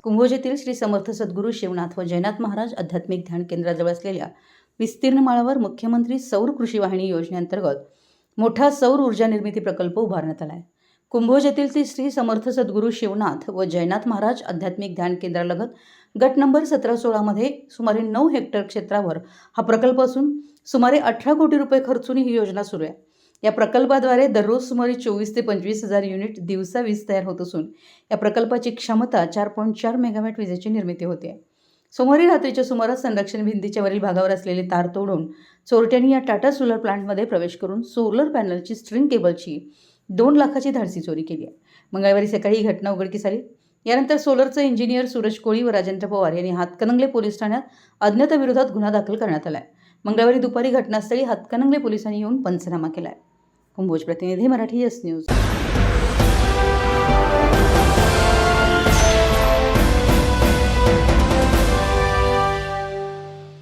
कुंभोज येथील श्री समर्थ सद्गुरू शिवनाथ व जयनाथ महाराज आध्यात्मिक ध्यान केंद्राजवळ असलेल्या विस्तीर्ण माळावर मुख्यमंत्री सौर कृषी वाहिनी योजनेअंतर्गत मोठा सौर ऊर्जा निर्मिती प्रकल्प उभारण्यात आला आहे। कुंभोज येथील श्री समर्थ सद्गुरू शिवनाथ व जयनाथ महाराज आध्यात्मिक ध्यान केंद्रालगत गट नंबर 17-16 मध्ये सुमारे 9 हेक्टर क्षेत्रावर हा प्रकल्प असून सुमारे 18 कोटी रुपये खर्चून ही योजना सुरू आहे। या प्रकल्पाद्वारे दररोज सुमारे 24 ते 25 हजार युनिट दिवसा वीज तयार होत असून या प्रकल्पाची क्षमता 4.4 मेगावॅट विजेची निर्मिती होते। सोमवारी रात्रीच्या सुमारास संरक्षण भिंतीच्या वरील भागावर असलेले तार तोडून चोरट्यांनी या टाटा सोलर प्लांटमध्ये प्रवेश करून सोलर पॅनलची स्ट्रिंग केबलची 2 लाखाची धाडसी चोरी केली आहे। मंगळवारी सकाळी ही घटना उघडकीस आली। यानंतर सोलरचे इंजिनियर सूरज कोळी व राजेंद्र पवार यांनी हातकणंगले पोलीस ठाण्यात अज्ञाताविरोधात गुन्हा दाखल करण्यात आला आहे। मंगळवारी दुपारी घटनास्थळी हातकणंगले पोलिसांनी येऊन पंचनामा केला आहे। कुंभोज प्रतिनिधी मराठी एस न्यूज।